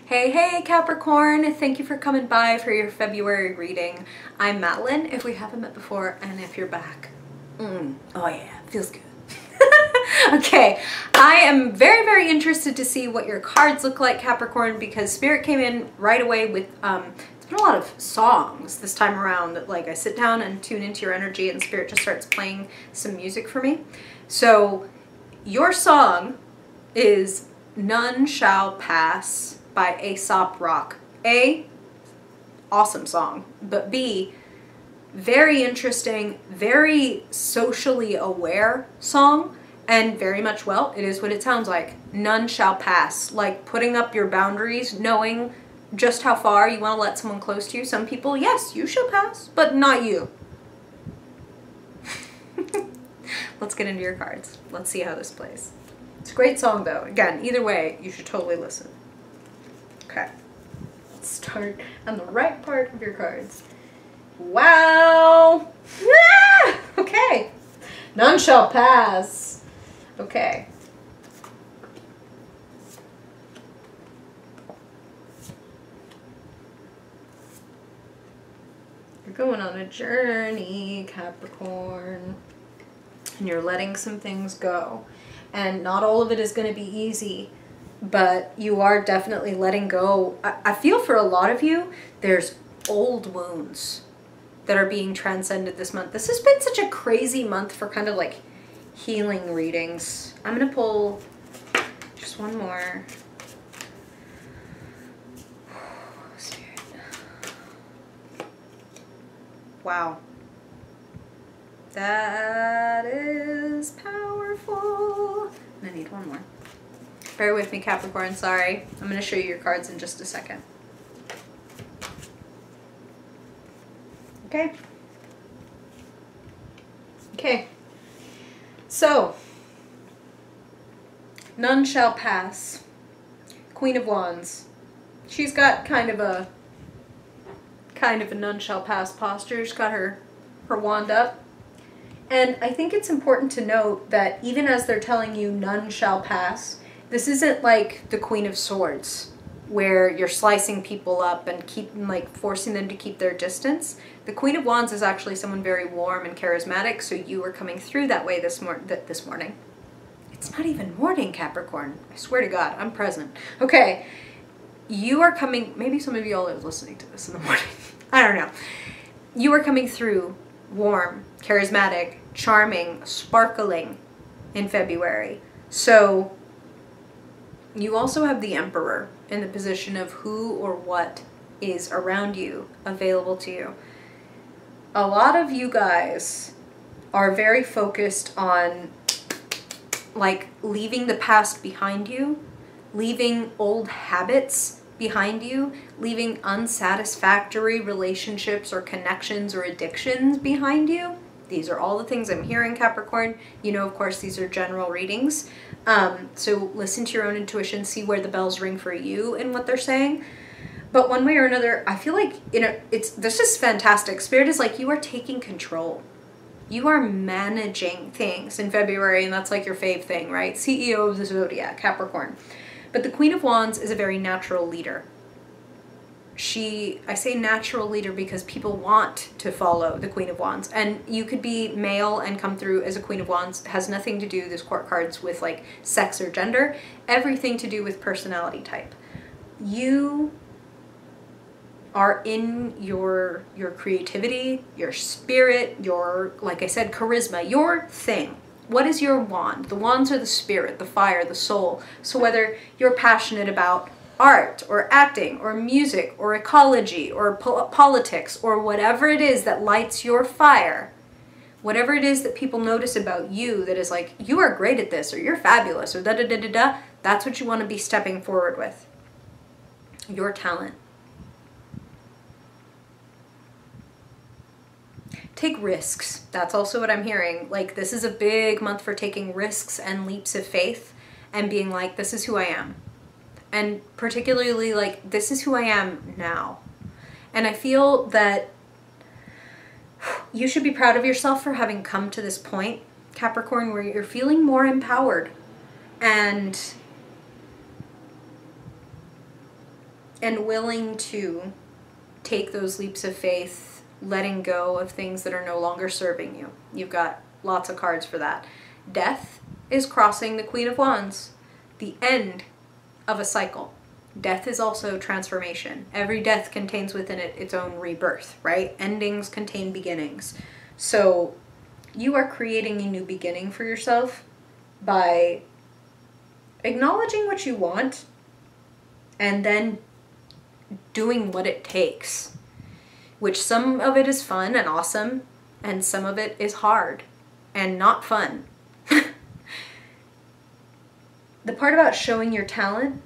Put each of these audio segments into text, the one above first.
Hey, hey Capricorn! Thank you for coming by for your February reading. I'm Madeleine, if we haven't met before, and if you're back. Oh yeah, feels good. Okay, I am very, very interested to see what your cards look like, Capricorn, because Spirit came in right away with, it's been a lot of songs this time around that like I sit down and tune into your energy and Spirit just starts playing some music for me. So your song is None Shall Pass by Aesop Rock. A, awesome song, but B, very interesting, very socially aware song, and very much, well, it is what it sounds like. None shall pass. Like putting up your boundaries, knowing just how far you want to let someone close to you. Some people, yes, you shall pass, but not you. Let's get into your cards. Let's see how this plays. It's a great song though. Again, either way, you should totally listen. Okay, let's start on the right part of your cards. Wow! Ah! Okay, none shall pass. Okay. You're going on a journey, Capricorn, and you're letting some things go. And not all of it is going to be easy, but you are definitely letting go. I feel for a lot of you, there's old wounds that are being transcended this month. This has been such a crazy month for kind of like healing readings. I'm going to pull just one more. Spirit. Wow. That is powerful. I need one more. Bear with me, Capricorn, sorry. I'm going to show you your cards in just a second. Okay. Okay. So, none shall pass. Queen of Wands. She's got kind of a none shall pass posture. She's got her wand up. And I think it's important to note that even as they're telling you none shall pass, this isn't like the Queen of Swords, where you're slicing people up and forcing them to keep their distance. The Queen of Wands is actually someone very warm and charismatic, so you are coming through that way this morning. It's not even morning, Capricorn. I swear to God, I'm present. Okay, you are coming, maybe some of y'all are listening to this in the morning. I don't know. You are coming through warm, charismatic, charming, sparkling in February. So you also have the Emperor in the position of who or what is around you, available to you. A lot of you guys are very focused on like leaving the past behind you, leaving old habits behind you, leaving unsatisfactory relationships or connections or addictions behind you. These are all the things I'm hearing, Capricorn. You know, of course, these are general readings. So listen to your own intuition, see where the bells ring for you and what they're saying. But one way or another, I feel like, you know, this is fantastic. Spirit is like, you are taking control. You are managing things in February, and that's like your fave thing, right? CEO of the Zodiac, Capricorn. But the Queen of Wands is a very natural leader. I say natural leader because people want to follow the Queen of Wands. And you could be male and come through as a Queen of Wands. It has nothing to do, this court cards, with like sex or gender. Everything to do with personality type. You are in your creativity, your spirit, your, like I said, charisma, your thing. What is your wand? The wands are the spirit, the fire, the soul. So whether you're passionate about art or acting or music or ecology or politics or whatever it is that lights your fire, whatever it is that people notice about you that is like, you are great at this or you're fabulous or da-da-da-da-da, that's what you want to be stepping forward with. Your talent. Take risks. That's also what I'm hearing. Like, this is a big month for taking risks and leaps of faith and being like, this is who I am. And particularly like, this is who I am now. And I feel that you should be proud of yourself for having come to this point, Capricorn, where you're feeling more empowered. And and willing to take those leaps of faith, letting go of things that are no longer serving you. You've got lots of cards for that. Death is crossing the Queen of Wands, the end of a cycle. Death is also transformation. Every death contains within it its own rebirth, right? Endings contain beginnings. So you are creating a new beginning for yourself by acknowledging what you want and then doing what it takes, which some of it is fun and awesome, and some of it is hard and not fun. The part about showing your talent,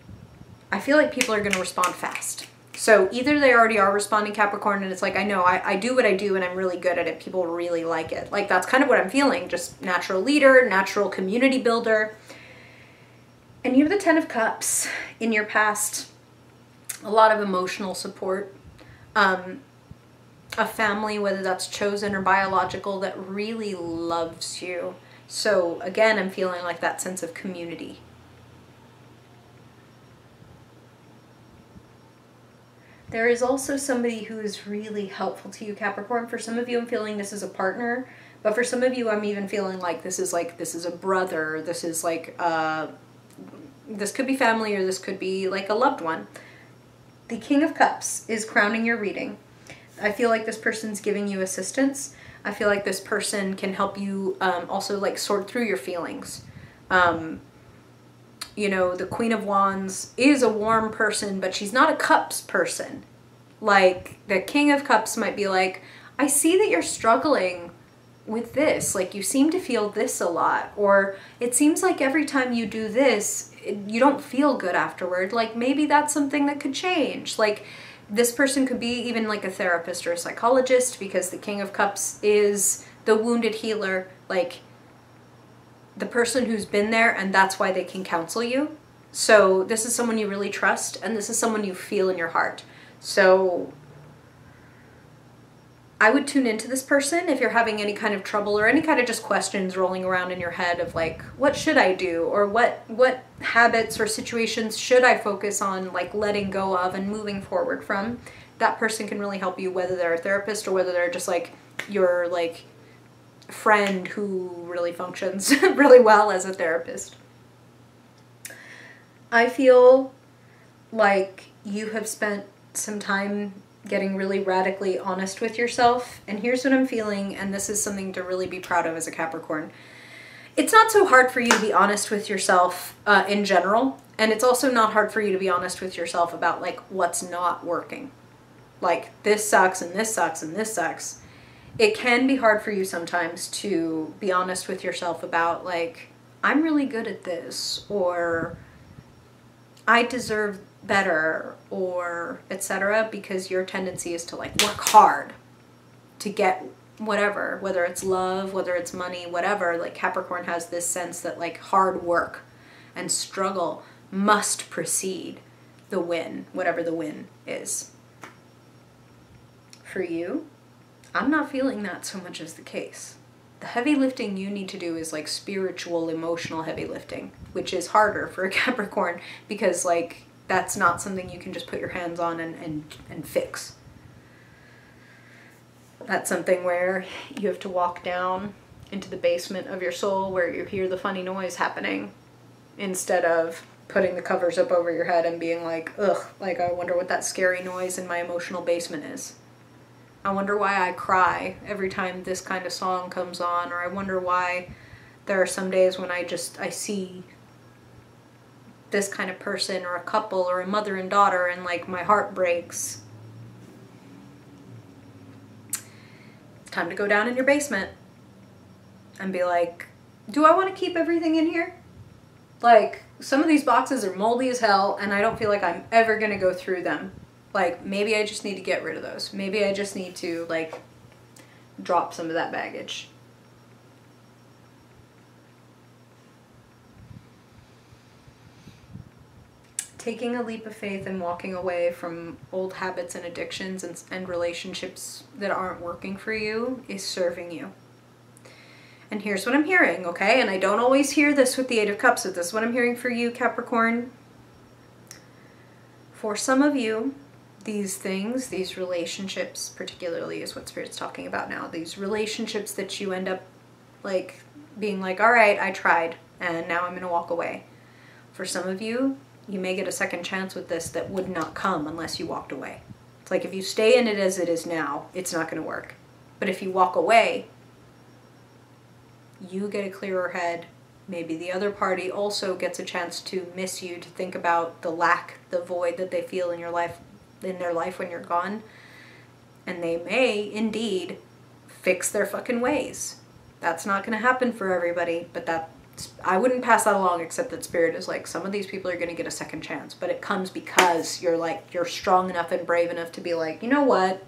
I feel like people are going to respond fast. So either they already are responding, Capricorn, and it's like, I know, I do what I do and I'm really good at it. People really like it. Like, that's kind of what I'm feeling. Just natural leader, natural community builder. And you have the Ten of Cups in your past. A lot of emotional support. A family, whether that's chosen or biological, that really loves you. So again, I'm feeling like that sense of community. There is also somebody who is really helpful to you, Capricorn. For some of you, I'm feeling this is a partner, but for some of you, I'm even feeling like this is a brother. This is like, this could be family, or this could be like a loved one. The King of Cups is crowning your reading. I feel like this person's giving you assistance. I feel like this person can help you also like sort through your feelings. You know, the Queen of Wands is a warm person, but she's not a cups person. Like, the King of Cups might be like, I see that you're struggling with this. Like, you seem to feel this a lot. Or it seems like every time you do this, you don't feel good afterward. Like, maybe that's something that could change. Like, this person could be even like a therapist or a psychologist, because the King of Cups is the wounded healer. Like, the person who's been there, and that's why they can counsel you. So this is someone you really trust, and this is someone you feel in your heart. So I would tune into this person if you're having any kind of trouble or any kind of just questions rolling around in your head of like, what should I do? Or what habits or situations should I focus on like letting go of and moving forward from? That person can really help you, whether they're a therapist or whether they're just like your like friend who really functions really well as a therapist. I feel like you have spent some time getting really radically honest with yourself, and here's what I'm feeling, and this is something to really be proud of as a Capricorn. It's not so hard for you to be honest with yourself in general, and it's also not hard for you to be honest with yourself about like what's not working. Like, this sucks and this sucks and this sucks. It can be hard for you sometimes to be honest with yourself about like, I'm really good at this, or I deserve better, or etc., because your tendency is to like work hard to get whatever, whether it's love, whether it's money, whatever. Like, Capricorn has this sense that like hard work and struggle must precede the win, whatever the win is. For you, I'm not feeling that so much as the case. The heavy lifting you need to do is like spiritual, emotional heavy lifting, which is harder for a Capricorn, because like that's not something you can just put your hands on and fix. That's something where you have to walk down into the basement of your soul where you hear the funny noise happening, instead of putting the covers up over your head and being like, ugh, like I wonder what that scary noise in my emotional basement is. I wonder why I cry every time this kind of song comes on, or I wonder why there are some days when I see this kind of person, or a couple, or a mother and daughter, and like my heart breaks. It's time to go down in your basement and be like, do I want to keep everything in here? Like, some of these boxes are moldy as hell, and I don't feel like I'm ever gonna go through them. Like, maybe I just need to get rid of those. Maybe I just need to, like, drop some of that baggage. Taking a leap of faith and walking away from old habits and addictions and relationships that aren't working for you is serving you. And here's what I'm hearing, okay? And I don't always hear this with the Eight of Cups, but this is what I'm hearing for you, Capricorn. For some of you, these things, these relationships particularly is what Spirit's talking about now. These relationships that you end up like being like, all right, I tried and now I'm going to walk away. For some of you, you may get a second chance with this that would not come unless you walked away. It's like if you stay in it as it is now, it's not going to work. But if you walk away, you get a clearer head. Maybe the other party also gets a chance to miss you, to think about the lack, the void that they feel in your life, in their life when you're gone. And they may indeed fix their fucking ways. That's not going to happen for everybody, but I wouldn't pass that along, except that Spirit is like, some of these people are going to get a second chance, but it comes because you're strong enough and brave enough to be like, you know what?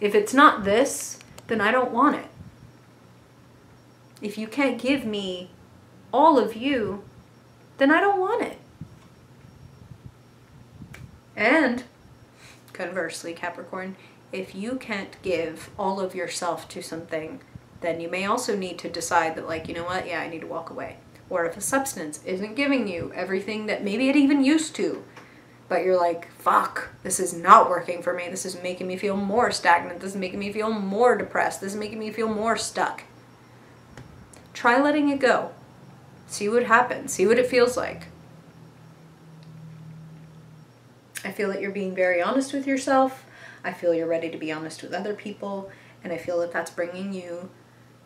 If it's not this, then I don't want it. If you can't give me all of you, then I don't want it. And conversely, Capricorn, if you can't give all of yourself to something, then you may also need to decide that, like, you know what, yeah, I need to walk away. Or if a substance isn't giving you everything that maybe it even used to, but you're like, fuck, this is not working for me. This is making me feel more stagnant. This is making me feel more depressed. This is making me feel more stuck. Try letting it go. See what happens. See what it feels like. I feel that you're being very honest with yourself. I feel you're ready to be honest with other people. And I feel that that's bringing you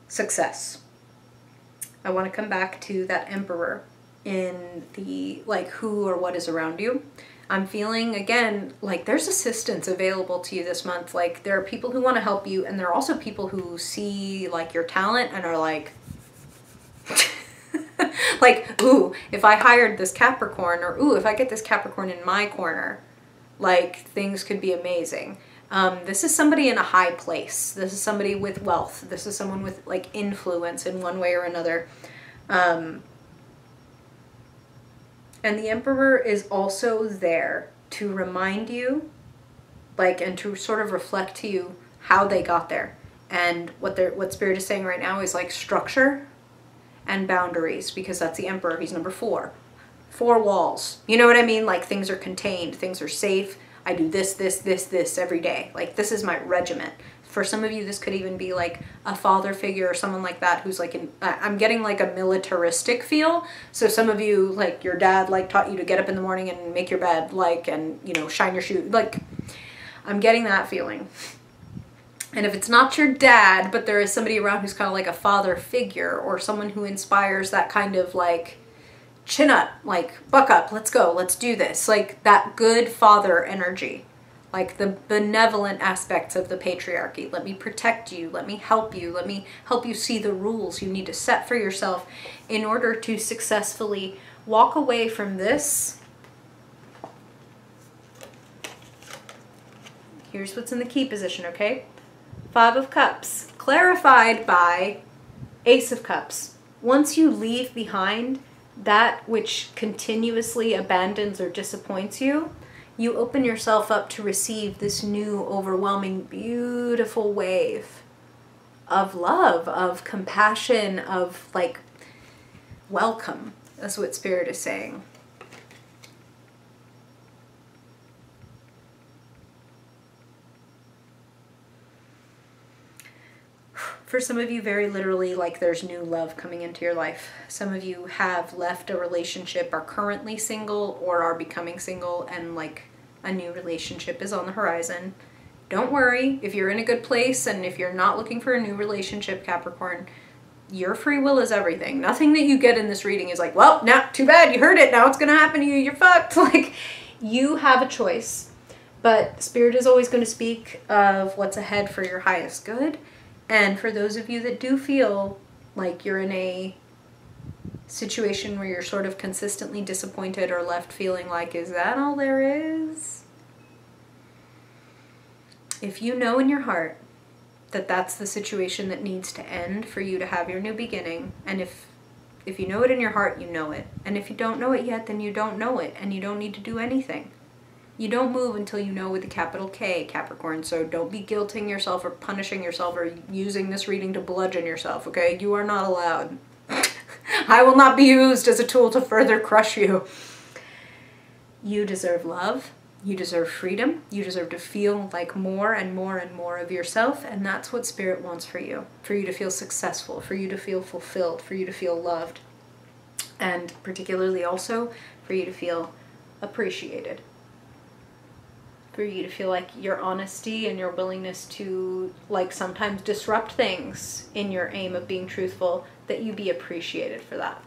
success. I want to come back to that Emperor in the, like, who or what is around you. I'm feeling, again, like there's assistance available to you this month. Like, there are people who want to help you, and there are also people who see, like, your talent and are like, like, ooh, if I hired this Capricorn, or ooh, if I get this Capricorn in my corner, like, things could be amazing. This is somebody in a high place. This is somebody with wealth. This is someone with, like, influence in one way or another. And the Emperor is also there to remind you, like, and to sort of reflect to you how they got there. And what Spirit is saying right now is, like, structure and boundaries, because that's the Emperor. He's number 4. 4 walls. You know what I mean? Like, things are contained. Things are safe. I do this, this, this, this every day. Like, this is my regiment. For some of you, this could even be like a father figure or someone like that who's like, I'm getting like a militaristic feel. So some of you, like, your dad, like, taught you to get up in the morning and make your bed, like, and, you know, shine your shoe. Like, I'm getting that feeling. And if it's not your dad, but there is somebody around who's kind of like a father figure, or someone who inspires that kind of, like, chin up, like, buck up, let's go, let's do this. Like, that good father energy. Like, the benevolent aspects of the patriarchy. Let me protect you. Let me help you. Let me help you see the rules you need to set for yourself in order to successfully walk away from this. Here's what's in the key position, okay? 5 of Cups, clarified by Ace of Cups. Once you leave behind that which continuously abandons or disappoints you, you open yourself up to receive this new, overwhelming, beautiful wave of love, of compassion, of, like, welcome. That's what Spirit is saying. For some of you, very literally, like, there's new love coming into your life. Some of you have left a relationship, are currently single, or are becoming single, and, like, a new relationship is on the horizon. Don't worry. If you're in a good place, and if you're not looking for a new relationship, Capricorn, your free will is everything. Nothing that you get in this reading is like, well, now, too bad, you heard it, now it's gonna happen to you, you're fucked. Like, you have a choice. But Spirit is always going to speak of what's ahead for your highest good. And for those of you that do feel like you're in a situation where you're sort of consistently disappointed or left feeling like, is that all there is? If you know in your heart that that's the situation that needs to end for you to have your new beginning, and if you know it in your heart, you know it. And if you don't know it yet, then you don't know it, and you don't need to do anything. You don't move until you know with a capital K, Capricorn, so don't be guilting yourself or punishing yourself or using this reading to bludgeon yourself, okay? You are not allowed. I will not be used as a tool to further crush you. You deserve love. You deserve freedom. You deserve to feel like more and more and more of yourself. And that's what Spirit wants for you to feel successful, for you to feel fulfilled, for you to feel loved. And particularly also for you to feel appreciated. For you to feel like your honesty and your willingness to like sometimes disrupt things in your aim of being truthful, that you be appreciated for that.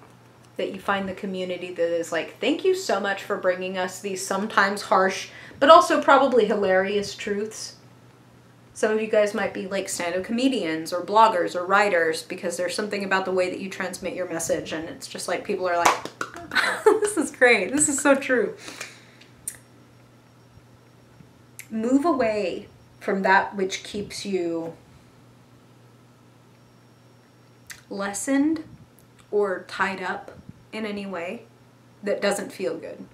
That you find the community that is like, thank you so much for bringing us these sometimes harsh, but also probably hilarious truths. Some of you guys might be like stand-up comedians or bloggers or writers, because there's something about the way that you transmit your message, and it's just like people are like, this is great, this is so true. Move away from that which keeps you lessened or tied up in any way that doesn't feel good.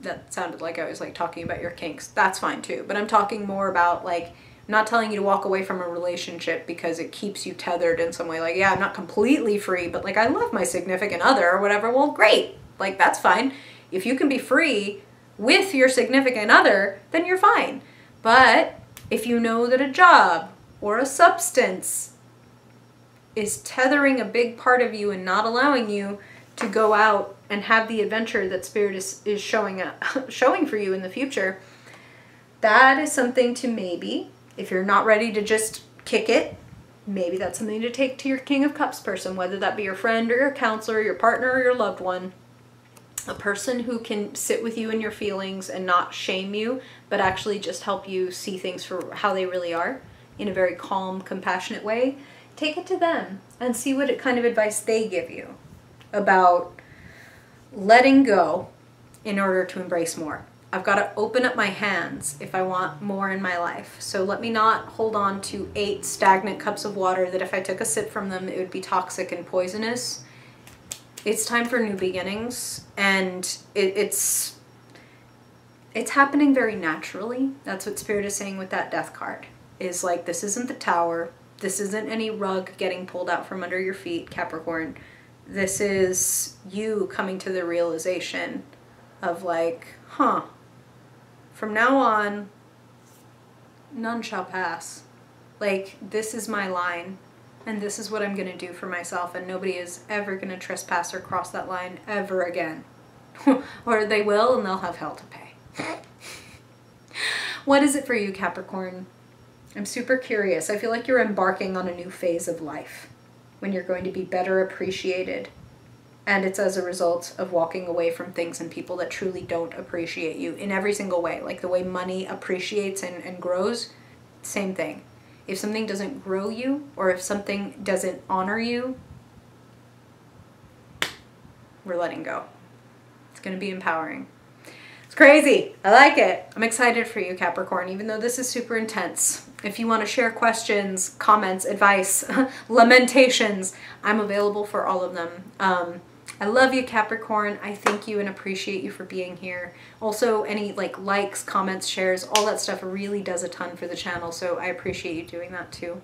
That sounded like I was like talking about your kinks. That's fine too. But I'm talking more about like, I'm not telling you to walk away from a relationship because it keeps you tethered in some way. Like, yeah, I'm not completely free, but like I love my significant other or whatever. Well, great. Like, that's fine. If you can be free with your significant other, then you're fine. But if you know that a job or a substance is tethering a big part of you and not allowing you to go out and have the adventure that Spirit is showing for you in the future, that is something to maybe, if you're not ready to just kick it, maybe that's something to take to your King of Cups person, whether that be your friend or your counselor, your partner or your loved one. A person who can sit with you in your feelings and not shame you, but actually just help you see things for how they really are in a very calm, compassionate way. Take it to them and see what kind of advice they give you about letting go in order to embrace more. I've got to open up my hands if I want more in my life. So let me not hold on to 8 stagnant cups of water that if I took a sip from them, it would be toxic and poisonous. It's time for new beginnings, and it's happening very naturally. That's what Spirit is saying with that Death card. Is like, this isn't the Tower. This isn't any rug getting pulled out from under your feet, Capricorn. This is you coming to the realization of like, from now on, none shall pass. Like, this is my line. And this is what I'm going to do for myself, and nobody is ever going to trespass or cross that line ever again. Or they will, and they'll have hell to pay. What is it for you, Capricorn? I'm super curious. I feel like you're embarking on a new phase of life when you're going to be better appreciated. And it's as a result of walking away from things and people that truly don't appreciate you in every single way. Like the way money appreciates and grows, same thing. If something doesn't grow you, or if something doesn't honor you, we're letting go. It's going to be empowering. It's crazy. I like it. I'm excited for you, Capricorn, even though this is super intense. If you want to share questions, comments, advice, lamentations, I'm available for all of them. I love you, Capricorn. I thank you and appreciate you for being here. Also, any likes, comments, shares, all that stuff really does a ton for the channel, so I appreciate you doing that too.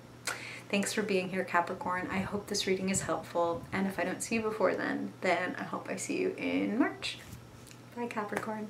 Thanks for being here, Capricorn. I hope this reading is helpful, and if I don't see you before then I hope I see you in March. Bye, Capricorn.